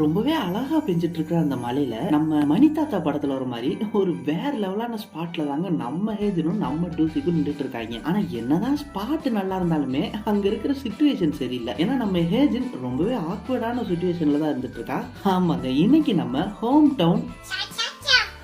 ரொம்பவே அழகா பெஞ்சிட்டு இருக்கிற அந்த மலையில நம்ம மணித்தாத்தா படத்துல ஒரு மாதிரி ஒரு வேற லெவலான ஸ்பாட்ல தாங்க நம்ம ஹேஜனும் நம்ம டூசிக்கும் நின்றுட்டு இருக்காங்க. ஆனா என்னதான் ஸ்பாட் நல்லா இருந்தாலுமே அங்க இருக்கிற சிச்சுவேஷன் சரியில்லை. ஏன்னா நம்ம ஹேஜன் ரொம்பவே ஆக்வர்டான சிச்சுவேஷன்ல தான் இருந்துட்டு இருக்கா. ஆமாங்க, இன்னைக்கு நம்ம ஹோம் டவுன்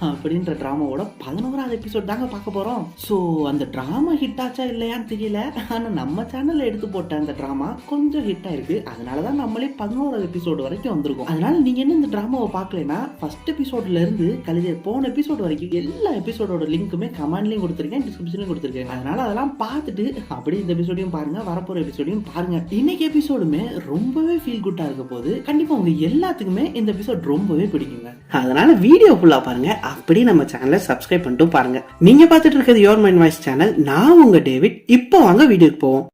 அப்படின்ற டிராமாவோட 11வது எபிசோட் தாங்க பார்க்க போறோம். ஸோ அந்த டிராமா ஹிட் ஆச்சா இல்லையான்னு தெரியல, ஆனா நம்ம சேனல்ல எடுத்து போட்ட அந்த டிராமா கொஞ்சம் ஹிட் ஆயிருக்கு. அதனாலதான் நம்மளே 11வது எபிசோடு வரைக்கும் வந்திருக்கோம். அதனால நீங்க என்ன இந்த டிராமாவை பார்க்கலன்னா ஃபர்ஸ்ட் எபிசோட்ல இருந்து போன எபிசோட் வரைக்கும் எல்லா எபிசோடோட லிங்க்குமே கமெண்ட்லயும் கொடுத்துருக்கேன், டிஸ்கிரிப்ஷன்லயும் கொடுத்துருக்கேன். அதனால அதெல்லாம் பார்த்துட்டு அப்படியே இந்த எபிசோடையும் பாருங்க, வரப்போற எபிசோடையும் பாருங்க. இன்னைக்கு எபிசோடுமே ரொம்பவே ஃபீல் குட்டா இருக்க போது கண்டிப்பா உங்க எல்லாத்துக்குமே இந்த எபிசோட் ரொம்பவே பிடிக்குங்க. அதனால வீடியோ ஃபுல்லா பாருங்க, அப்படி நம்ம சேனலை சப்ஸ்கிரைப் பண்ணிட்டு பாருங்க. நீங்க பார்த்துட்டு இருக்கிறது யுவர் மைண்ட் வாய்ஸ் சேனல். நான் உங்க டேவிட். இப்போ வாங்க வீடியோக்கு போவோம்.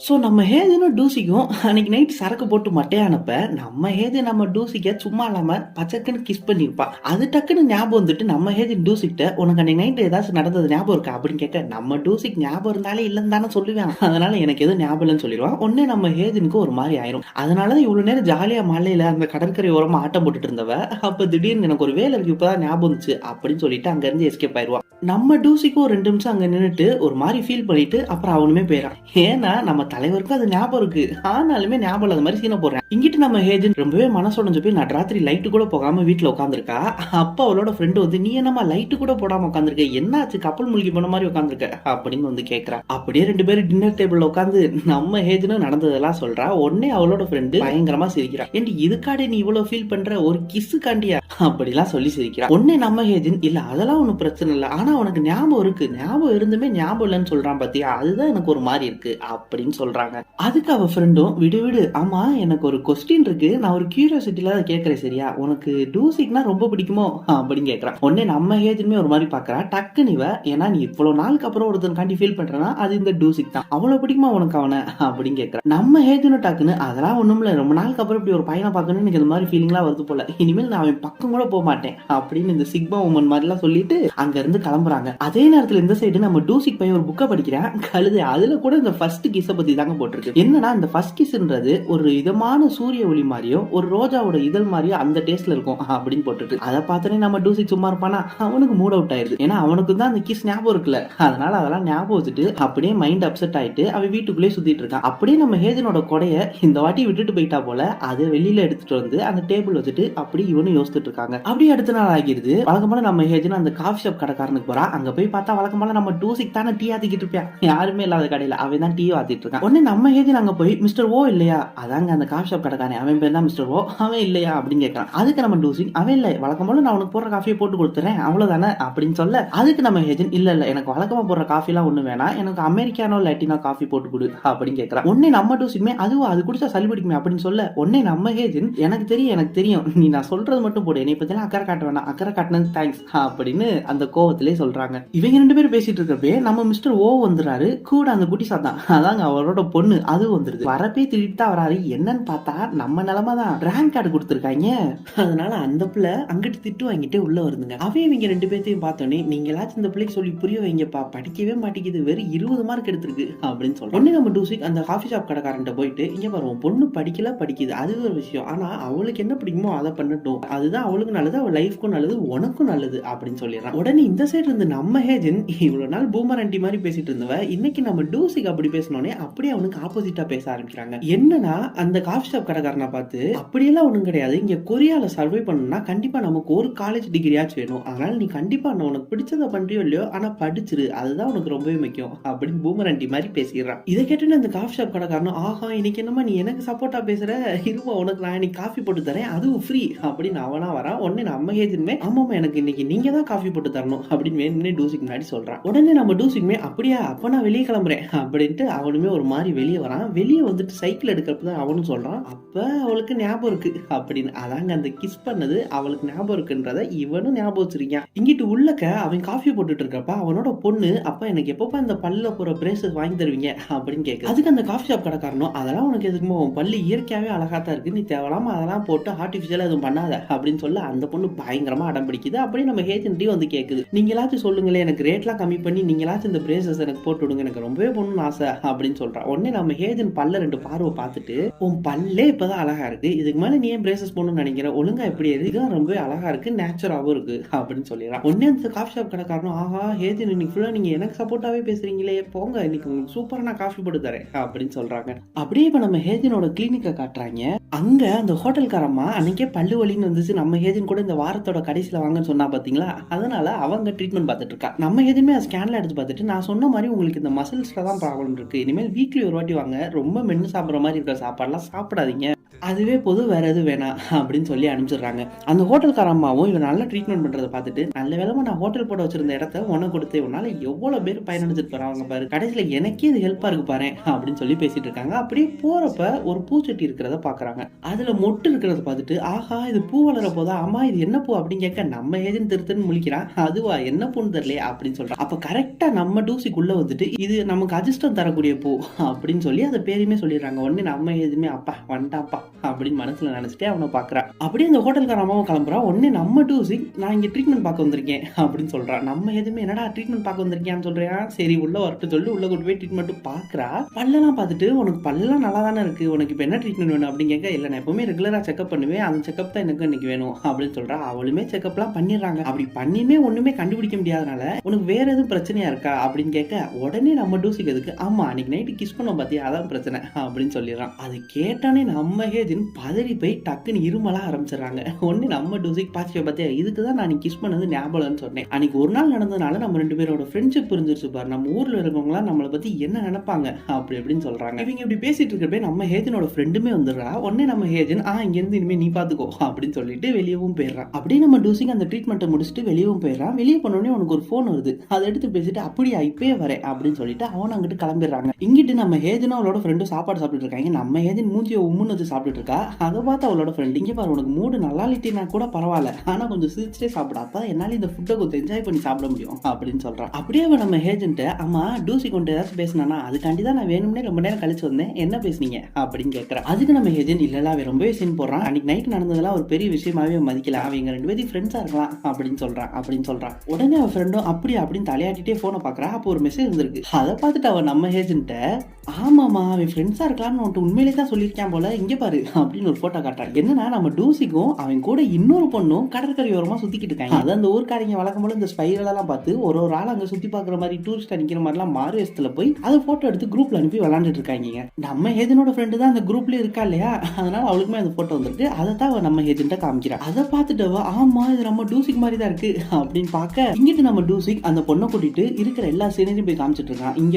ஸோ நம்ம ஹேஜனும் டூசிக்கும் அன்னைக்கு நைட் சரக்கு போட்டு மட்டையானப்ப நம்ம ஹேஜன் நம்ம டூசிக்க சும்மா இல்லாம பச்சக்குன்னு கிஸ் பண்ணிருப்பா. அது டக்குன்னு ஞாபகம் வந்துட்டு நம்ம ஹேஜன் டூசிக்கிட்ட உனக்கு அன்னைக்கு நைட் ஏதாச்சும் நடந்தது ஞாபகம் இருக்கா அப்படின்னு கேட்க நம்ம டூசிக்கு ஞாபகம் இருந்தாலே இல்லைன்னு தானே சொல்லுவேன். அதனால எனக்கு எதுவும் ஞாபகம் இல்லைன்னு சொல்லிடுவான். உடனே நம்ம ஹேஜனுக்கு ஒரு மாதிரி ஆயிரும். அதனாலதான் இவ்வளவு நேரம் ஜாலியா மலையில அந்த கடற்கரை ஓரமா ஆட்டம் போட்டுட்டு இருந்தவ அப்ப திடீர்னு எனக்கு ஒரு வேலை இருக்கு இப்பதான் ஞாபகம் இருந்துச்சு அப்படின்னு சொல்லிட்டு அங்க இருந்து எஸ்கேப் ஆயிடுவான். நம்ம டூசிக்கும் ஒரு 2 நிமிஷம் அங்க நின்றுட்டு ஒரு மாதிரி ஃபீல் பண்ணிட்டு அப்புறம் அவனுமே போயிடான். ஏன்னா நம்ம தலைவருக்கும் அது ஞாபகம் இருக்கு, ஆனாலுமே ஞாபகம் இல்லாத மாதிரி சீனை போடுறேன். இங்கிட்டு நம்ம ஹேஜன் ரொம்பவே மனசோடஞ்சு போய் நான் ராத்திரி லைட்டு கூட போகாம வீட்டுல உட்காந்துருக்கா. அப்ப அவளோட ஃப்ரெண்டு வந்து நீ என்னமா லைட்டு கூட போடாம உட்காந்துருக்க, என்னாச்சு கப்பல் மூழ்கி போன மாதிரி உட்காந்துருக்க அப்படின்னு வந்து கேட்கறா. அப்படியே 2 பேரும் டின்னர் டேபிள்ல உட்காந்து நம்ம ஹேஜனும் நடந்ததெல்லாம் சொல்றா. உடனே அவளோட ஃப்ரெண்டு பயங்கரமா சிரிக்கிறா. ஏன்டி இதுக்காடி நீ இவ்வளவு ஃபீல் பண்ற, ஒரு கிஸ்ஸு காண்டியா அப்படிலாம் சொல்லி சிரிக்கிறா. உடனே நம்ம ஹேஜன் இல்ல அதெல்லாம் ஒன்னும் பிரச்சனை இல்லை, ஆனா உனக்கு ஞாபகம் இருக்கு, ஞாபகம் இருந்துமே ஞாபகம் இல்லைன்னு சொல்றான் பாத்தியா, அதுதான் எனக்கு ஒரு மாதிரி இருக்கு அப்படின்னு சொல்றாங்க. அதுக்கு அவ ஃப்ரெண்டும் விடு விடு, ஆமா எனக்கு ஒரு கொஸ்டின் இருக்கு, நான் ஒரு கியூரியாசிட்டில அதை கேட்கறேன் சரியா, உனக்கு டூசிக்னா ரொம்ப பிடிக்குமோ அப்படின்னு கேட்கறான். உடனே நம்ம ஹேஜனுமே ஒரு மாதிரி பாக்குறா. டக்குன்னு இவ ஏன்னா நீ இவ்வளவு நாளுக்கு அப்புறம் ஒருத்தனுக்காண்டி ஃபீல் பண்றனா அது இந்த டூசிக் தான், அவ்வளவு பிடிக்குமா உனக்கு அவனை அப்படின்னு கேட்கறான். நம்ம ஹேஜனும் டக்குன்னு அதெல்லாம் ஒண்ணும் இல்ல, ரொம்ப நாளுக்கு அப்புறம் இப்படி ஒரு பையனை பார்க்கணும்னு எனக்கு இந்த மாதிரி ஃபீலிங்லாம் வருது போல, இனிமேல் நான் அவன் பக்கம் கூட போக மாட்டேன் அப்படின்னு இந்த சிக்மா உமன் மாதிரி எல்லாம் சொல்லிட்டு அங்க இருந்து கிளம்புறாங்க. அதே நேரத்துல இந்த சைடு நம்ம டூசிக் பையன் ஒரு புக்கை படிக்கிறேன் கழுது. அதுல கூட இந்த ஃபர்ஸ்ட் கிஸ் பத்தி தாங்க போட்டிருக்கு. என்னன்னா இந்த ஃபர்ஸ்ட் கிஸ்ன்றது ஒரு இதமான சூரிய ஒளி மாதிரியும் ஒரு ரோஜாவோட இதழ் மாதிரியும் அந்த டேஸ்ட்ல இருக்கும் அப்படின்னு போட்டுருக்கு. அதை பார்த்தோன்னே நம்ம டூசிக் சும்மா இருப்பானா, அவனுக்கு மூட் அவுட் ஆயிருது. ஏன்னா அவனுக்கு தான் அந்த கிஸ் ஞாபகம் இருக்குல்ல, அதனால அதெல்லாம் ஞாபகம் வச்சுட்டு அப்படியே மைண்ட் அப்செட் ஆயிட்டு அவன் வீட்டுக்குள்ளே சுத்திட்டு இருக்கான். அப்படியே நம்ம ஹேஜனோட கொடைய இந்த வாட்டி விட்டுட்டு போயிட்டா போல, அதை வெளியில எடுத்துட்டு வந்து அந்த டேபிள் வச்சுட்டு அப்படி இவனும் யோசிச்சுட்டு இருக்காங்க. அப்படியே அடுத்த நாள் ஆகிருது. வழக்கமான நம்ம ஹேஜன் அந்த காஃபி ஷாப் கடைக்காரனுக்கு போறா. அங்க போய் பார்த்தா வழக்கமான நம்ம டூசிக் தானே டீ ஆத்திக்கிட்டு இருப்பான், யாருமே இல்லாத கடையில அவன் தான் டீ ஆத்திட்டு இருக்கான். உடனே நம்ம ஹேஜன் அங்க போய் மிஸ்டர் ஓ இல்லையா, அதாங்க அந்த காஃபி ஷாப் கடைக்காரன், அவன் பேர் தான் மிஸ்டர் ஓ, அவன் இல்லையா அப்படின்னு கேட்கறான். அதுக்கு நம்ம டூசிக் அவன் இல்ல, வழக்கம் போல நான் உனக்கு போடுற காஃபியை போட்டு கொடுத்துறேன் அவ்வளவுதானே அப்படின்னு சொல்ல, அதுக்கு நம்ம ஹேஜன் இல்ல இல்ல எனக்கு வழக்கமா போடுற காஃபி எல்லாம் ஒண்ணு வேணாம், எனக்கு அமெரிக்கானோ லாட்டினோ காஃபி போட்டு கொடு அப்படின்னு கேட்கறான். உடனே நம்ம டூசிக்குமே அதுவும் அது குடிச்சா சளி பிடிக்குமே அப்படின்னு சொல்ல, உடனே நம்ம ஹேஜன் எனக்கு தெரியும் நீ நான் சொல்றது மட்டும் போடு, என்னை பத்தி அக்கறை காட்ட வேணாம், அக்கறை காட்டினது தேங்க்ஸ் அப்படின்னு அந்த கோவத்திலே சொல்றாங்க. இவங்க 2 பேரும் பேசிட்டு இருக்கப்பே நம்ம மிஸ்டர் ஓ வந்துறாரு. கூட அந்த குட்டி சாத்தான் அதாங்க அவரோட பொண்ணு அது வந்துருது. வரப்பே திருப்பி தான் வராரு. என்னன்னு பார்த்தா நம்ம நிலமா தான் ரேங்க் கார்டு கொடுத்துருக்காங்க. அதனால அந்த பிள்ளை அங்கிட்டு திட்டு வாங்கிட்டே உள்ள வருதுங்க. அவே இவங்க 2 பேர்த்தையும் பார்த்தோன்னே நீங்களாச்சும் இந்த பிள்ளைக்கு சொல்லி புரிய வைங்கப்பா, படிக்கவே மாட்டேங்குது, வெறும் 20 மார்க் எடுத்திருக்கு அப்படின்னு சொல்றோம். உடனே நம்ம டூசிக் அந்த காஃபி ஷாப் கடைக்காரன்ட்ட போயிட்டு இங்க பாரு பொண்ணு படிக்குது அது ஒரு விஷயம், ஆனா அவளுக்கு என்ன பிடிக்குமோ அதை பண்ணட்டும், அதுதான் அவளுக்கு நல்லது, அவள் லைஃப்க்கும் நல்லது, உனக்கும் நல்லது அப்படின்னு சொல்லிடுறான். உடனே இந்த சைடு இருந்து நம்ம ஹேஜன் இவ்வளவு நாள் பூமர் ஆண்டி மாதிரி பேசிட்டு இருந்தவ இன்னைக்கு நம்ம டூசிக் அப்படி பேசினோடனே அப்படியே அவனுக்கு ஆப்போசிட்டா பேச ஆரம்பிக்கிறாங்க. என்னன்னா அந்த காஃபி ஷாப் கடைக்காரனை பார்த்து அப்படியெல்லாம் ஒண்ணும் கிடையாது, இங்க கொரியால சர்வை பண்ணணும்னா கண்டிப்பா நமக்கு ஒரு காலேஜ் டிகிரியாச்சும் வேணும், அதனால நீ கண்டிப்பா உனக்கு பிடிச்சதை பண்றியோ இல்லையோ ஆனா படிச்சிரு, அதுதான் உனக்கு ரொம்பவே முக்கியம் அப்படின்னு பூமர் ஆண்டி மாதிரி பேசிடுறான். இதை கேட்டு அந்த காஃபி ஷாப் கடைக்காரனும் ஆஹா இன்னைக்கு என்னமா நீ எனக்கு சப்போர்ட்டா பேசுற, இருமா உனக்கு நான் இன்னைக்கு காஃபி போட்டு தரேன் அதுவும் ஃப்ரீ அப்படின்னு அவனா வரான். உடனே நம்ம ஹேஜனுமே ஆமாமா எனக்கு இன்னைக்கு நீங்க தான் காஃபி போட்டு தரணும் அப்படின்னு வேணும்னே டூசிக் முன்னாடி சொல்றான். உடனே நம்ம டூசிக்குமே அப்படியா அப்ப நான் வெளியே கிளம்புறேன் அப்படின்ட்டு அவனுமே ஒரு மாதிரி வெளியே வரான். வெளியே வந்துட்டு சைக்கிள் எடுக்கிறப்பதான் அவனும் சொல்றான் அப்ப அவளுக்கு ஞாபகம் இருக்கு அப்படின்னு. அதாங்க அந்த கிஸ் பண்ணது அவளுக்கு ஞாபகம் இருக்குன்றத இவனும் ஞாபகம் வச்சிருக்கான். இங்கிட்டு உள்ளக்க அவன் காஃபி போட்டுட்டு இருக்கப்ப அவனோட பொண்ணு அப்ப எனக்கு எப்பப்ப இந்த பல்ல போற பிரேசஸ் வாங்கி தருவீங்க அப்படின்னு கேட்கு. அதுக்கு அந்த காஃபி ஷாப் கடைக்காரனும் அதெல்லாம் உனக்கு எதுக்குமோ பல்லு இயற்கையாவே அழகா தான் இருக்கு, நீ தேவலாம அதெல்லாம் போட்டு ஆர்டிபிஷியலா எதுவும் பண்ணாத அப்படின்னு சொல்ல அந்த பொண்ணு பயங்கரமா அடம் பிடிக்குது. அப்படி நம்ம ஹேஜன்ட்டையும் வந்து கேக்குது நீங்களாச்சும் சொல்லுங்களேன், எனக்கு ரேட்லாம் கம்மி பண்ணி நீங்களாச்சும் இந்த பிரேசஸ் எனக்கு போட்டு விடுங்க, எனக்கு ரொம்பவே பொண்ணு ஆசை அப்படின்னு சொல்றான். சொல்றா. உடனே நம்ம ஹேஜன் பல்ல 2 பார்வை பார்த்துட்டு, "உன் பல்லே இப்பதான் அழகா இருக்கு. இதுக்கு மேல நீ ஏன் பிரேசஸ் போடணும்னு நினைக்கிற? ஒழுங்கா இப்படி இரு. இதுதான் ரொம்பவே அழகா இருக்கு. நேச்சுராவும் இருக்கு" அப்படின்னு சொல்லிடுறான். உடனே அந்த காஃபி ஷாப் கடைக்காரனும், "ஆஹா ஹேஜன் இன்னைக்கு ஃபுல்லா நீங்க எனக்கு சப்போர்ட்டாவே பேசுறீங்களே. போங்க இன்னைக்கு உங்களுக்கு சூப்பரா நான் காஃபி போட்டு தரேன்" அப்படின்னு சொல்றாங்க. அப்படியே இப்ப நம்ம ஹேஜனோட கிளினிக்க காட்டுறாங்க. அங்க அந்த ஹோட்டல்காரம்மா அன்னைக்கே பல்லு வலின்னு வந்துச்சு. நம்ம ஹேஜன் கூட இந்த வாரத்தோட கடைசியில வாங்கன்னு சொன்னா பாத்தீங்களா? அதனால அவங்க ட்ரீட்மெண்ட் பார்த்துட்டு இருக்கா. நம்ம ஹேஜனுமே ஸ்கேன்ல எடுத்து பார்த்துட்டு, "நான் சொன்ன மாதிரி உங்களுக்கு இந்த மசில்ஸ்ல தான் ப்ராப்ளம் இருக்கு. இனிமேல் வீக்லி ஒரு வாட்டி வாங்க. ரொம்ப மென்னு சாப்பிடுற மாதிரி இருக்கிற சாப்பாடுலாம் சாப்பிடாதீங்க. அதுவே போதும், வேற எதுவும் வேணாம்" அப்படின்னு சொல்லி அனுப்பிச்சிடுறாங்க. அந்த ஹோட்டல்கார அம்மாவும் இவன் நல்ல ட்ரீட்மெண்ட் பண்றதை பார்த்துட்டு, "நல்ல வேலைமா நான் ஹோட்டல் போட வச்சிருந்த இடத்த உனக்கு கொடுத்தேன். உன்னால எவ்வளவு பேர் பயனடைஞ்சிட்டு போறாங்க பாரு. கடைசியில எனக்கே இது ஹெல்ப்பா இருக்கு பாரு" அப்படின்னு சொல்லி பேசிட்டு இருக்காங்க. அப்படியே போறப்ப ஒரு பூச்சட்டி இருக்கிறத பாக்குறாங்க. அதுல மொட்டு இருக்கிறத பார்த்துட்டு, "ஆஹா இது பூ வளர போதா? அம்மா இது என்ன பூ?" அப்படின்னு கேட்க நம்ம ஏஜென்ட் திருத்துன்னு முழிக்கிறான். "அதுவா, என்ன பூன்னு தெரியலையே" அப்படின்னு சொல்றான். அப்ப கரெக்டா நம்ம டூசிக்குள்ள வந்துட்டு, "இது நமக்கு அதிர்ஷ்டம் தரக்கூடிய பூ" அப்படின்னு சொல்லி அதை பேருமே சொல்லிடுறாங்க. உடனே நம்ம ஏஜென்ட்மே, "அப்பா வந்துட்டான்ப்பா" அப்படின்னு மனசுல நினைச்சிட்டே அவனை பாக்குறா. அப்படியே அந்த ஹோட்டல்கார அம்மாவும் கிளம்புறா. உடனே நம்ம டூசி, "நான் இங்க ட்ரீட்மெண்ட் பார்க்க வந்திருக்கேன்" அப்படின்னு சொல்றான். நம்ம எதுவுமே, "என்னடா ட்ரீட்மெண்ட் பார்க்க வந்திருக்கியான்னு சொல்றியா? சரி உள்ள வரட்டு" சொல்லி உள்ள கூட்டு போய் ட்ரீட்மெண்ட் பாக்குறா. பல்லெல்லாம் பார்த்துட்டு, "உனக்கு பல்லெல்லாம் நல்லா தானே இருக்கு. உனக்கு இப்ப என்ன ட்ரீட்மெண்ட் வேணும்?" அப்படின்னு கேட்க, "இல்ல நான் எப்பவுமே ரெகுலரா செக்அப் பண்ணுவேன். அந்த செக்அப் தான் எனக்கு இன்னைக்கு வேணும்" அப்படின்னு சொல்றா. அவளுமே செக்அப்லாம் பண்ணிடுறாங்க. அப்படி பண்ணியுமே ஒண்ணுமே கண்டுபிடிக்க முடியாதனால, "உனக்கு வேற எதுவும் பிரச்சனையா இருக்கா?" அப்படின்னு கேட்க, உடனே நம்ம டூசிக்கு எதுக்கு, "ஆமா அன்னைக்கு நைட்டு கிஸ் பண்ண பாத்தியா, அதான் பிரச்சனை" அப்படின்னு சொல்லிடுறான். அது கேட்டானே நம்ம ஹேஜன் பதறி போய் டக்குன்னு இருமலா ஆரம்பிச்சிடறாங்க. ஒண்ணு நம்ம டூசிக், "பாத்தியா இதுக்குதான் நான் கிஸ் பண்ணது ஞாபகம்னு சொன்னேன். அன்னைக்கு ஒரு நாள் நடந்ததுனால நம்ம 2 பேரோட ஃப்ரெண்ட்ஷிப் புரிஞ்சிருச்சு பாரு. நம்ம ஊர்ல இருக்கவங்க நம்மளை பத்தி என்ன நினைப்பாங்க" அப்படி அப்படின்னு சொல்றாங்க. இவங்க இப்படி பேசிட்டு இருக்கப்ப நம்ம ஹேஜனோட ஃப்ரெண்டுமே வந்துடுறா. உடனே நம்ம ஹேஜன், "இங்க இருந்து இனிமே நீ பாத்துக்கோ" அப்படின்னு சொல்லிட்டு வெளியவும் போயிடுறான். அப்படியே நம்ம டூசிக் அந்த ட்ரீட்மெண்ட்டை முடிச்சுட்டு வெளியவும் போயிடுறான். வெளியே போனோடனே உனக்கு ஒரு போன் வருது, அதை எடுத்து பேசிட்டு, "அப்படியா இப்பயே வரேன்" அப்படின்னு சொல்லிட்டு அவன் அங்கிட்டு கிளம்பிடுறாங்க. இங்கிட்டு நம்ம ஹேஜனும் அவளோட ஃப்ரெண்டும் சாப்பாடு சாப்பிட்டு இருக்காங்க. நம்ம ஹேஜன் மூஞ்சியை உம்முன்னு வச்சு சாப்பிட்டு இருக்கா. அதை பார்த்து அவளோட ஃப்ரெண்ட், "இங்க பாரு, உனக்கு மூடு நல்லா இல்லட்டினா கூட பரவாயில்ல, ஆனா கொஞ்சம் சிரிச்சிட்டே சாப்பிட, அப்பதான் என்னால இந்த ஃபுட்டை கொஞ்சம் என்ஜாய் பண்ணி சாப்பிட முடியும்" அப்படின்னு சொல்றான். அப்படியே அவன் நம்ம ஹேஜன்ட்ட, "அம்மா டூசி கொண்டு ஏதாச்சும் பேசினானா? அதுக்காண்டி தான் நான் வேணும்னே ரொம்ப நேரம் கழிச்சு வந்தேன். என்ன பேசுனீங்க?" அப்படின்னு கேட்கறான். அதுக்கு நம்ம ஹேஜன், "இல்ல அவன் ரொம்பவே சீன் போடுறான். அன்னைக்கு நைட் நடந்ததெல்லாம் ஒரு பெரிய விஷயமாவே மதிக்கல. அவங்க 2 பேரும் ஃப்ரெண்ட்ஸா இருக்கலாம்" அப்படின்னு சொல்றான். உடனே அவன் ஃப்ரெண்டும் அப்படியே அப்படின்னு தலையாட்டிட்டே போனை பாக்குறா. அப்போ ஒரு மெசேஜ் வந்திருக்கு. அதை பார்த்துட்டு அவன் நம்ம ஹேஜன்ட்ட, "ஆமாமா அவன் ஃப்ரெண்ட்ஸா இருக்கலாம்னு உன்ட்டு உண்மையிலே தான் சொல்லியிருக்கான் போல, இங்க பாரு" அப்படின்னு ஒரு போட்டோ காட்டுறான். என்னன்னா நம்ம டூசிக்கும் அவன் கூட இன்னொரு பொண்ணும் கடற்கரையோரமா சுத்திக்கிட்டு இருக்காங்க. அது அந்த ஊர்க்காரங்க வழக்கம் போல இந்த ஸ்பைரல் எல்லாம் பார்த்து ஒரு ஆள் அங்க சுத்தி பாக்குற மாதிரி டூரிஸ்ட் நிக்கிற மாதிரி எல்லாம் மாறு வேஷத்துல போய் அதை போட்டோ எடுத்து குரூப்ல அனுப்பி விளையாண்டுட்டு இருக்காங்க. நம்ம ஹேஜனோட ஃப்ரெண்டு தான் அந்த குரூப்ல இருக்கா இல்லையா, அதனால அவளுக்குமே அந்த போட்டோ வந்துருக்கு. அதை தான் நம்ம ஹேஜன்ட்ட காமிக்கிறான். அதை பார்த்துட்டு, "ஆமா இது நம்ம டூசிக் மாதிரி தான் இருக்கு" அப்படின்னு பார்க்க, இங்கிட்டு நம்ம டூசிக் அந்த பொண்ணை கூட்டிட்டு இருக்கிற எல்லா சீனையும் போய் காமிச்சிட்டு இருக்கான். இங்க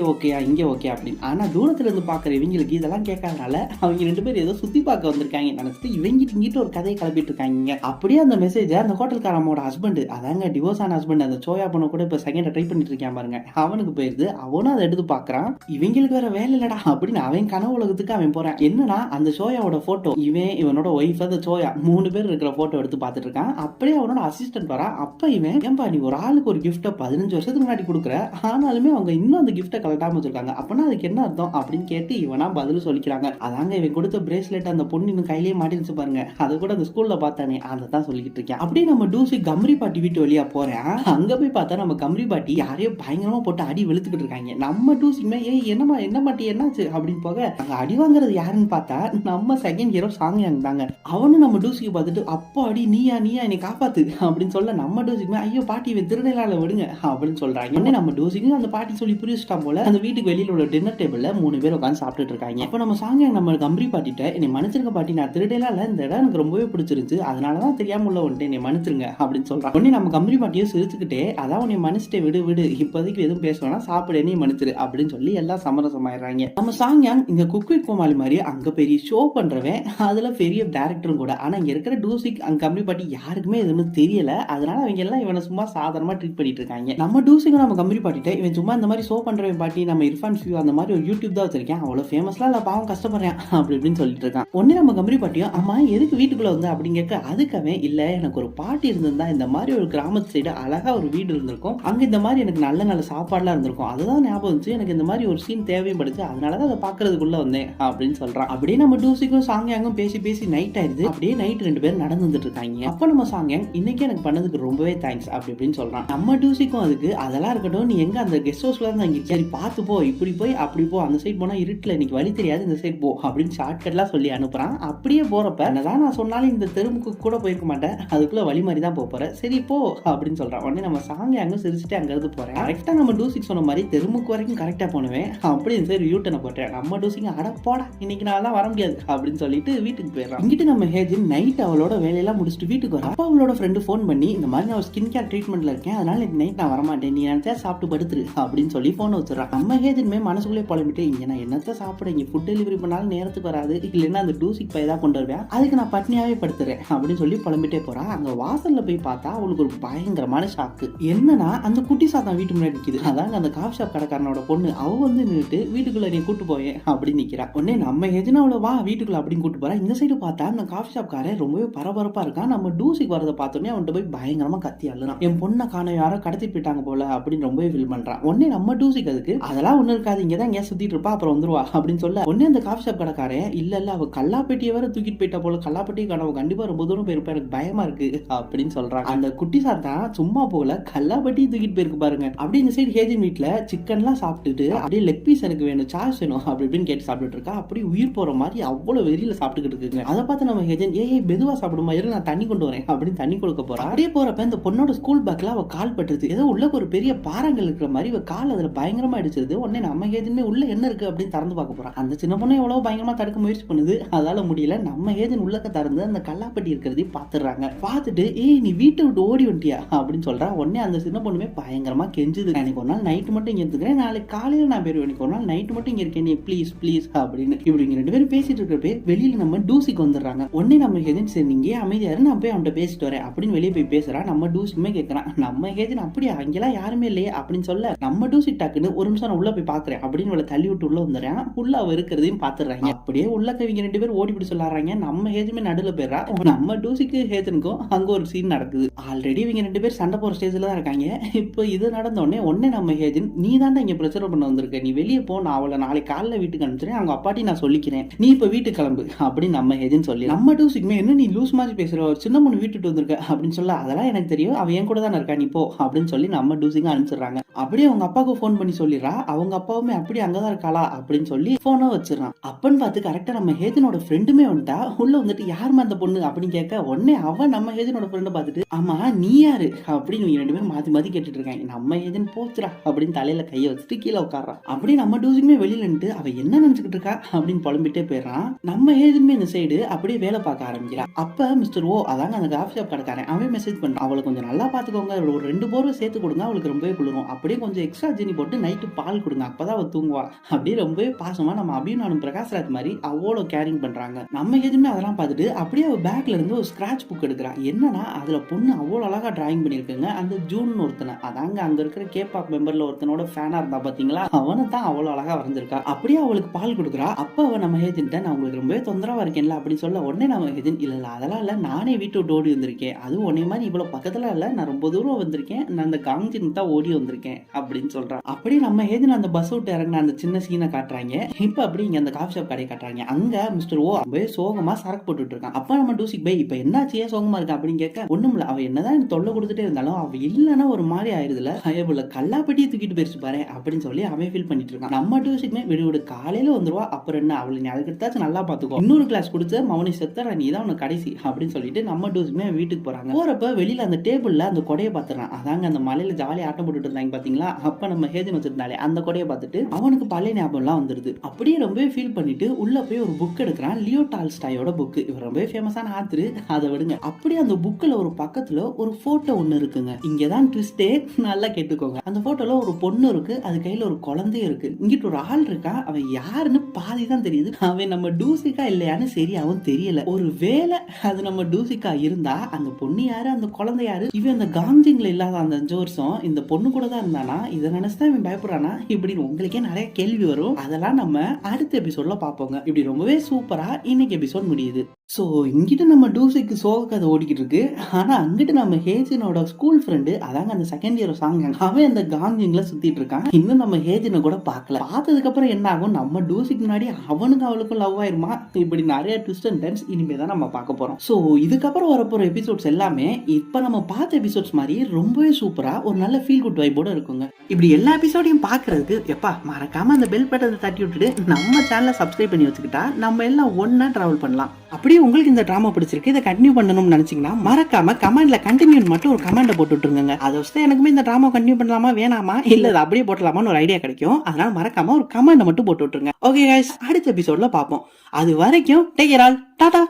ஓகே அப்படின்னு. ஆனா தூரத்துல இருந்து பாக்குற இவங்களுக்கு இதெல்லாம் கேட்காதனால அவங்க 2 பேரும் ஏதோ சுத்தி பார்க்க வந்திருக்காங்க நினைச்சிட்டு இவங்கிட்டு ஒரு கதையை கிளப்பிட்டு இருக்காங்க. அப்படியே அந்த மெசேஜ் அந்த ஹோட்டல்காரமோட ஹஸ்பண்ட், அதாங்க டிவோர்ஸ் ஆன ஹஸ்பண்ட், அந்த சோயா பொண்ணு கூட இப்ப செகண்ட் ட்ரை பண்ணிட்டு இருக்கான் பாருங்க, அவனுக்கு போயிருது. அவனும் அதை எடுத்து பாக்குறான். இவங்களுக்கு வேற வேலை இல்லடா அப்படின்னு அவன் கனவு உலகத்துக்கு அவன் போறான். என்னன்னா அந்த சோயாவோட போட்டோ, இவனோட ஒய்ஃப் அந்த சோயா 3 பேர் இருக்கிற போட்டோ எடுத்து பார்த்துட்டு இருக்கான். அப்படியே அவனோட அசிஸ்டன்ட் வரான். அப்ப இவன், "ஏன்பா நீ ஒரு ஆளுக்கு ஒரு கிஃப்ட 15 வருஷத்துக்கு முன்னாடி கொடுக்குற, ஆனாலுமே அவங்க இன்னும் அந்த கிஃப்ட கலட்டாம வச்சிருக்காங்க, அப்பனா அதுக்கு என்ன அர்த்தம்?" அப்படின்னு கேட்டு இவனா பதில் சொல்லிக்கிறாங்க. அதாங்க இவன் கொடுத்த பிரேஸ்லெட் அந்த பொண்ணு இன்னும் கையிலேயே மாட்டிருச்சு பாருங்க, அதை கூட அந்த ஸ்கூல்ல பார்த்தானே, அதை தான் சொல்லிக்கிட்டு இருக்கேன். அப்படியே நம்ம டூசி கம்ரி பாட்டி வீட்டு வழியா போறேன். அங்க போய் பார்த்தா நம்ம கம்ரி பாட்டி யாரையோ பயங்கரமா போட்டு அடி வெளுத்துக்கிட்டு இருக்காங்க. நம்ம டூசிக்குமே, "ஏய் என்னமா என்ன பாட்டி என்னாச்சு?" அப்படின்னு போக, அங்க அடி வாங்குறது யாருன்னு பார்த்தா நம்ம செகண்ட் ஹீரோ சாங்யாங் தாங்க. அவனும் நம்ம டூசிக்கு பார்த்துட்டு, "அப்பா அடி நீயா என்னை காப்பாத்து" அப்படின்னு சொல்ல, நம்ம டூசிக்குமே, "ஐயோ பாட்டி இவன் திருடலால விடுங்க" அப்படின்னு சொல்றாங்க. உடனே நம்ம டூசிக்கு அந்த பாட்டி சொல்லி புரிச்சுட்டான் போல அந்த வீட்டுக்கு வெளியில உள்ள டின்னர் டேபிள்ல 3 பேர் உட்காந்து சாப்பிட்டுட்டு இருக்காங்க. அப்ப நம்ம சாங்யாங் நம்ம கம்ரி பாட்டிட்ட, "என்னை மன்னிச்சிருங்க பாட்டி, நான் திருடலாம் இல்ல, இந்த இடம் எனக்கு ரொம்பவே பிடிச்சிருச்சு, அதனாலதான் தெரியாம உள்ள வந்துட்டு என்னை மன்னிச்சிருங்க" அப்படின்னு சொல்றான். உடனே நம்ம கம்ரி பாட்டியும் சிரிச்சுக்கிட்டே, "அதான் உன்னை மன்னிச்சிட்டே, விடு இப்போதைக்கு எதுவும் பேசுவேனா, சாப்பிடு என்னையும் மன்னிச்சிரு" அப்படின்னு சொல்லி எல்லாம் சமரசமாயிடுறாங்க. நம்ம சாங்யாங் இங்க குக் வித் கோமாளி மாதிரி அங்க பெரிய ஷோ பண்றவன், அதுல பெரிய டைரக்டரும் கூட. ஆனா இங்க இருக்கிற டூசிக் அங்க கம்ரி பாட்டி யாருக்குமே எதுவுமே தெரியல. அதனால அவங்க எல்லாம் இவனை சும்மா சாதாரணமா ட்ரீட் பண்ணிட்டு இருக்காங்க. நம்ம டூசிக் நம்ம கம்ரி பாட்டிட்ட, "இவன் சும்மா இந்த மாதிரி ஷோ பண்றவன் பாட்டி, நம்ம இர்ஃபான் ஃபியூ அந்த மாதிரி ஒரு யூடியூப் தான் வச்சிருக்கேன், அவ்வளவு ஃபேமஸ்லாம் இல்ல, பாவம் கஷ்டப்படுறேன்" அப்படி இப்படின்னு சொல்லிட்டு இருக்கான். உடனே நம்ம கம்ரி பாட்டியும், "அம்மா எதுக்கு வீட்டுக்குள்ள வந்து" அப்படின்னு கேட்க, அதுக்கவே, "இல்ல எனக்கு ஒரு பாட்டி இருந்திருந்தா இந்த மாதிரி ஒரு கிராமத்து சைடு அழகா ஒரு வீடு இருந்திருக்கும், அங்க இந்த மாதிரி எனக்கு நல்ல நல்ல சாப்பாடுலாம் இருந்திருக்கும், அதுதான் ஞாபகம் வந்துச்சு, எனக்கு இந்த மாதிரி ஒரு சீன் தேவையும் படுச்சு, அதனாலதான் அதை பாக்குறதுக்குள்ள வந்தேன்" அப்படின்னு சொல்றான். அப்படியே நம்ம டூசிக்கும் சாங்யாங்கும் பேசி நைட் ஆயிடுது. அப்படியே நைட் 2 பேரும் நடந்து வந்துட்டு இருக்காங்க. அப்ப நம்ம சாங்யாங், "இன்னைக்கு எனக்கு பண்ணதுக்கு ரொம்பவே தேங்க்ஸ்" அப்படி இப்படின்னு சொல்றான். நம்ம டூசிக்கும் அதுக்கு, "அதெல்லாம் இருக்கட்டும், நீ எங்க அந்த கெஸ்ட் ஹவுஸ்ல தான் இங்க, சரி பார்த்து போ, இப்படி போய் அப்படி போ, அந்த அந்த சைடு போனா இருட்டுல இன்னைக்கு வழி தெரியாது, இந்த சைடு போ அப்படின்னு ஷார்ட்கட்லாம் சொல்லி அனுப்புறான். அப்படியே போறப்ப என்னதான் நான் சொன்னாலும் இந்த தெருமுக்கு கூட போயிருக்க மாட்டேன், அதுக்குள்ள வழி மாதிரி தான் போறேன், சரி போ அப்படின்னு சொல்றான். உடனே நம்ம சாங்க அங்க சிரிச்சுட்டு அங்க இருந்து போறேன். கரெக்டா நம்ம டூசிக்கு சொன்ன மாதிரி தெருமுக்கு வரைக்கும் கரெக்டா போனவேன். அப்படி இந்த சைடு யூட்டனை போட்டேன். நம்ம டூசிங்க அட போடா இன்னைக்கு நான் தான் வர முடியாது அப்படின்னு சொல்லிட்டு வீட்டுக்கு போயிடறான். இங்கிட்டு நம்ம ஹேஜின் நைட் அவளோட வேலையெல்லாம் முடிச்சுட்டு வீட்டுக்கு வர. அப்பா அவளோட ஃப்ரெண்டு ஃபோன் பண்ணி இந்த மாதிரி நான் ஸ்கின் கேர் ட்ரீட்மெண்ட்ல இருக்கேன், அதனால இன்னைக்கு நைட் நான் வரமாட்டேன், நீ நினைச்சா சாப்பிட்டு படுத்துரு அப்படின்னு சொல்லி போன் வச்சுறான். நம்ம ஹேஜின்மே மனசுக்குள்ளே புலம்பிட்டு இங்க நான் என்னத்த சாப்பிட, இங்க ஃபுட் டெலிவரி பண்ணாலும் நேரத்துக்கு வராது, இல்லைன்னா அந்த டூசிக்கு போய் தான் கொண்டு வருவேன், அதுக்கு நான் பட்னியாவே படுத்துறேன் அப்படின்னு சொல்லி புலம்பிட்டே போறா. அங்க வாசல்ல போய் பார்த்தா அவளுக்கு ஒரு பயங்கரமான ஷாக்கு. என்னன்னா அந்த குட்டி சாத்தான் வீட்டு முன்னாடி நிக்குது. அதாங்க அந்த காஃபி ஷாப் கடைக்காரனோட பொண்ணு. அவ வந்து நின்னுட்டு வீட்டுக்குள்ள நீ கூட்டு போயேன் அப்படின்னு நிக்கிறா. உடனே நம்ம ஹேஜின் அவளை வா வீட்டுக்குள்ள அப்படின்னு கூட்டு போறா. இந்த சைடு பார்த்தா அந்த காஃபி ஷாப் காரன் ரொம்பவே பரபரப்பா இருக்கான். நம்ம டூசிக்கு வரதை பார்த்தோன்னே அவன்கிட்ட போய் பயங்கரமா கத்தி அழுறான். என் பொண்ணை காண யாரோ கடத்தி போயிட்டாங்க போல அப்படின்னு ரொம்பவே ஃபீல் பண்றான். உடனே நம்ம டூசிக்கு அதுக்கு அதெல்லாம் ஒண்ணு இருக்காது, இங்கதான் எங்கேயா சுத்திட்டு இருப்பா, அப்புறம் வந்துருவா அப்படின்னு சொல்ல உடனே அந்த காஃபி ஷாப் கடைக்காரன் இல்ல அவ கல்லாப்பெட்டியை வேற தூக்கிட்டு போயிட்டா போல, கல்லாப்பெட்டியை காணவ கண்டிப்பா ரொம்ப தூரம் போயிருப்பா, எனக்கு பயமா இருக்கு அப்படின்னு சொல்றாங்க. அந்த குட்டி சாத்தான் சும்மா போல கல்லாப்பெட்டியை தூக்கிட்டு போயிருக்கு பாருங்க. அப்படி இந்த சைடு ஹேஜின் வீட்டுல சிக்கன்லாம் சாப்பிட்டுட்டு அப்படியே லெக் பீஸ் எனக்கு வேணும், சார்ஜ் வேணும் அப்படி இப்படின்னு கேட்டு சாப்பிட்டுட்டு இருக்கா. அப்படி உயிர் போற மாதிரி அவ்வளவு வெறியில சாப்பிட்டுக்கிட்டு இருக்குங்க. அதை பார்த்து நம்ம ஹேஜன் ஏய் மெதுவா சாப்பிடுமா இரு நான் தண்ணி கொண்டு வரேன் அப்படின்னு தண்ணி கொடுக்க போறா. அப்படியே போறப்ப இந்த பொண்ணோட ஸ்கூல் பேக்ல அவ கால் பட்டுருது. ஏதோ உள்ள ஒரு பெரிய பாறாங்கல் இருக்கிற மாதிரி இவ கால் அதுல பயங்கரமா அடிச்சிருது. உடனே நம்ம ஹேஜனுமே உள்ள என்ன இருக்கு அப்படின்னு திறந்து பார்க்க போறா. அந்த சின்ன பொண்ணு எவ்வளவு பயங்கரமா தடுக்க முயற்சி பண்ணுது, அதால முடியல. நம்ம ஹேஜன் உள்ளக்க திறந்து அந்த கல்லாப்பட்டி இருக்கிறதையும் பாத்துறாங்க. பார்த்துட்டு ஏய் நீ வீட்டை விட்டு ஓடி வந்துட்டியா அப்படின்னு சொல்றா. உடனே அந்த சின்ன பொண்ணுமே பயங்கரமா கெஞ்சுது, எனக்கு ஒரு நாள் நைட்டு மட்டும் இங்க இருந்துக்கிறேன், நாளைக்கு காலையில நான் போயிருவேன், எனக்கு ஒரு நாள் நைட்டு மட்டும் இங்க இருக்கேன், நீ ப்ளீஸ் ப்ளீஸ் அப்படின்னு. இப்படி ரெண்டு பேரும் பேசிட்டு இருக்கிறப்ப வெளியில நம்ம டூசிக்கு வந்துடுறாங்க. உடனே நம்ம ஹேஜன் சரி நீங்க அமைதியாரு நான் போய் அவன்கிட்ட பேசிட்டு வரேன் அப்படின்னு வெளியே போய் பேசுறா. நம்ம டூசிக்குமே கேட்கறான். நம்ம ஹேஜன் அப்படியே அங்கெல்லாம் யாருமே இல்லையே அப்படின்னு சொல்ல நம்ம டூசி டக்குன்னு ஒரு நிமிஷம் நான் உள்ள போய் பாக்குறேன் அப்படின்னு அவளை தள்ளி விட்டு உள்ள வந்துடுறேன். உள்ள அவ இருக்கிறதையும் பாத்துறாங்க. அப்படியே உள்ள இவங்க ரெண்டு பேரும் ஓடி பிடி சொல்லாறாங்க. நம்ம ஹேஜுமே நடுல போயிடறா. நம்ம டூசிக்கு ஹேஜனுக்கும் அங்க ஒரு சீன் நடக்குது. ஆல்ரெடி இவங்க ரெண்டு பேரும் சண்டை போற ஸ்டேஜ்ல தான் இருக்காங்க. இப்போ இது நடந்த உடனே நம்ம ஹேஜன் நீ தாண்டா இங்க பிரச்சனை பண்ண வந்திருக்க, நீ வெளியே போ, நான் அவளை நாளைக்கு காலைல வீட்டுக்கு அனுப்பிச்சிடுறேன், அவங்க அப்பாட்டி நான் சொல்லிக்கிறேன், நீ இப்ப வீட்டுக்கு கிளம்பு அப்படின்னு நம்ம ஹேஜன் சொல்லி நம்ம டூசிக்குமே என்ன நீ லூஸ் மாதிரி பேசுற, ஒரு சின்ன பொண்ணு வீட்டுக்கு வந்திருக்க அப்படின்னு சொல்ல அதெல்லாம் எனக்கு தெரியும், அவ என் கூட தானே இருக்கா, நீ போ அப்படின்னு சொல்லி நம்ம டூசிங்க அனுப்பிச்சிடுறாங்க. அப்படியே அவங்க அப்பாவுக்கு போன் பண்ணி சொல்லிடுறா. அவங்க அப்பாவுமே அப்படியே அங்கதான் இருக்காளா அப்படின்னு சொல்லி போனை வச்சிடறான். அப்பன்னு பார்த்து கரெக்டா நம்ம ஹேஜனோட ஃப்ரெண்டுமே வந்துட்டா. உள்ள வந்துட்டு யாருமா அந்த பொண்ணு அப்படின்னு கேட்க உடனே அவன் நம்ம ஹேஜனோட ஃப்ரெண்டை பார்த்துட்டு ஆமா நீ யாரு அப்படின்னு இவங்க ரெண்டு பேரும் மாத்தி மாத்தி கேட்டுட்டு இருக்காங்க. நம்ம ஹேஜன் போச்சுரா அப்படின்னு தலையில கையை வச்சுட்டு கீழே உட்காரான். அப்படியே நம்ம டூசிங்குமே வெளியில நின்று அவ என்ன நினைச்சுக்கிட்டு இருக்கா அப்படின்னு புலம்பிட்டே போயிடறான். நம்ம ஹேஜனுமே இந்த சைடு அப்படியே வேலை பார்க்க ஆரம்பிக்கிறான். அப்ப மிஸ்டர் ஓ அதாங்க அந்த காஃபி ஷாப் கடைக்காரன் அவன் மெசேஜ் பண்றான், அவளை கொஞ்சம் நல்லா பாத்துக்கோங்க, ஒரு 2 போர்வை சேர்த்து கொடுங்க, அவளுக்கு ரொம்பவே குளிரும், அப்படியே கொஞ்சம் எக்ஸ்ட்ரா ஜீனி போட்டு நைட்டு பால் கொடுங்க, அப்பதான் அவ தூங்குவா. அப்படியே ரொம்பவே பாசமா நம்ம அபியும் நானும் பிரகாஷ்ராஜ் மாதிரி அவ்வளோ கேரிங் பண்றாங்க. நம்ம எதுவுமே அதெல்லாம் பார்த்துட்டு அப்படியே அவ பேக்ல இருந்து ஒரு ஸ்கிராட்ச் புக் எடுக்கிறா. என்னன்னா அதுல பொண்ணு அவ்வளோ அழகா டிராயிங் பண்ணிருக்குங்க. அந்த ஜூன் ஒருத்தனை அதாங்க அங்க இருக்கிற கேபாப் மெம்பர்ல ஒருத்தனோட ஃபேனா இருந்தா பாத்தீங்களா, அவனை தான் அவ்வளோ அழகா வரைஞ்சிருக்கா. அப்படியே அவளுக்கு பால் கொடுக்குறா. அப்ப அவ நம்ம ஏஜென்ட் நான் உங்களுக்கு ரொம்பவே தொந்தரவா இருக்கேன்ல அப்படின்னு சொல்ல உடனே நம்ம ஏஜென்ட் இல்ல அதெல்லாம் இல்ல, நானே வீட்டு விட்டு ஓடி வந்திருக்கேன், அதுவும் உன்னை மாதிரி இவ்வளவு பக்கத்துல இல்ல, நான் ரொம்ப தூரம் வந்திருக்கேன், நான் அந்த காஞ்சின் தான் ஓடி வந்திருக்கேன் அப்படின்னு சொல்றான். அப்படியே நம்ம ஏஜென்ட் அந்த பஸ் விட்டு இறங்கின அந்த சின்ன சீனை காட்டுறாங்க. இப்ப அப்படி இங்க அந்த காஃபி ஷாப் கடையை காட்டுறாங்க. அங்க மிஸ்டர் ஓ ரொம்பவே சோகமா சரக்கு போட்டுட்டு இருக்கான். அப்ப நம்ம டூசிக் பை இப்ப என்னாச்சு ஏன் சோகமா இருக்கா அப்படின்னு கேட்க ஒண்ணும் இல்ல, அவ என்னதான் எனக்கு தொல்லை கொடுத்துட்டே இருந்தாலும் அவ இல்லன்னா ஒரு மாதிரி ஆயிருதுல, பயபுள்ள கல்லாப்பட்டியை தூக்கிட்டு போயிருச்சு பாரு அப்படின்னு சொல்லி அவன் ஃபீல் பண்ணிட்டு இருக்கான். நம்ம டூசிக்குமே விடு காலையில வந்துருவா, அப்புறம் என்ன அவளை நீ அதுக்கு எடுத்தாச்சும் நல்லா பாத்துக்கோ, இன்னொரு கிளாஸ் கொடுத்து மௌனி செத்தற நீ தான் உனக்கு கடைசி அப்படின்னு சொல்லிட்டு நம்ம டூசிக்குமே வீட்டுக்கு போறாங்க. போறப்ப வெளியில அந்த டேபிள்ல அந்த கொடையை பாத்துறான். அதாங்க அந்த மலையில ஜாலியா ஆட்டம் போட்டுட்டு இருந்தாங்க பாத்தீங்களா, அப்ப நம்ம ஹேஜன் வச்சிருந்தாலே அந்த கொடையை பார்த்துட்டு அவனுக்கு பழைய ஞாபகம் எல்லாம் வந்துருது. அப்படியே ரொம்பவே ஃபீல் பண்ணிட்டு உள்ள போய் ஒரு புக் எடுக்கிறான். லியோ டால்ஸ்டாயோட புக். இவர் ரொம்பவே ஃபேமஸான ஆத்தர், அதை விடுங்க. அப்படியே அந்த புக்ல ஒரு பக்கத்துல ஒரு போட்டோ ஒண்ணு இருக்குங்க. இங்கதான் ட்விஸ்டே, நல்லா கேட்டுக்கோங்க. அந்த போட்டோல ஒரு பொண்ணு இருக்கு, அது கையில ஒரு குழந்தையும் இருக்கு. இங்கிட்ட ஒரு ஆள் இருக்கா, அவன் யாருன்னு பாதி தான் தெரியுது. அவன் நம்ம டூசிகா இல்லையான்னு சரி அவன் தெரியல. ஒரு வேலை அது நம்ம டூசிகா இருந்தா அந்த பொண்ணு யாரு அந்த குழந்தை யாரு, இவன் அந்த காஞ்சிங்ல இல்லாத அந்த 5 வருஷம் இந்த பொண்ணு கூட தான் இருந்தானா, இதை நினைச்சுதான் இவன் பயப்படுறானா இப்படின்னு உங்களுக்கே நிறைய கேள்வி வரும். அதெல்லாம் நம்ம அடுத்த எபிசோட்ல பாப்போங்க. இப்படி ரொம்பவே சூப்பரா இன்னைக்கு எபிசோட் முடியுது. ஸோ இங்கிட்டு நம்ம டூசிக்கு சோக கதை ஓடிக்கிட்டு இருக்கு. ஆனா அங்கிட்டு நம்ம ஹேஜினோட ஸ்கூல் ஃப்ரெண்டு அதாங்க அந்த செகண்ட் இயர் சாங் அவன் அந்த காங்கிங்ல சுத்திட்டு இருக்கான். இன்னும் நம்ம ஹேஜினை கூட பார்க்கல. பார்த்ததுக்கு அப்புறம் என்ன ஆகும், நம்ம டூசிக்கு முன்னாடி அவனுக்கு அவளுக்கும் லவ் ஆயிருமா, இப்படி நிறைய ட்விஸ்ட் அண்ட் டர்ன்ஸ் இனிமே தான் நம்ம பார்க்க போறோம். ஸோ இதுக்கப்புறம் வரப்போற எபிசோட்ஸ் எல்லாமே இப்ப நம்ம பார்த்த எபிசோட்ஸ் மாதிரி ரொம்பவே சூப்பரா ஒரு நல்ல ஃபீல் குட் வைபோட இருக்குங்க. இப்படி எல்லா எபிசோடையும் பார்க்கறதுக்கு எப்பா மறக்காம அந்த பெல் பட்டனை தட்டி விட்டுட்டு நம்ம சேனலை சப்ஸ்கிரைப் பண்ணி வச்சுக்கிட்டா நம்ம எல்லாம் ஒன்னா டிராவல் பண்ணலாம். அப்படியே உங்களுக்கு இந்த டிராமா பிடிச்சிருக்கு, இதை கண்டினியூ பண்ணணும்னு நினைச்சீங்கன்னா மறக்காம கமெண்ட்ல கண்டினியூ மட்டும் ஒரு கமெண்ட் போட்டு விட்டுருங்க. அதை வச்சு எனக்குமே இந்த டிராமா கண்டினியூ பண்ணலாமா வேணாமா இல்ல அதை அப்படியே போட்டலாமான்னு ஒரு ஐடியா கிடைக்கும். அதனால மறக்காம ஒரு கமெண்ட் மட்டும் போட்டு விட்டுருங்க. ஓகே गाइस, அடுத்த எபிசோட்ல பார்ப்போம். அது வரைக்கும் டேக் கேர் ஆல், டாடா.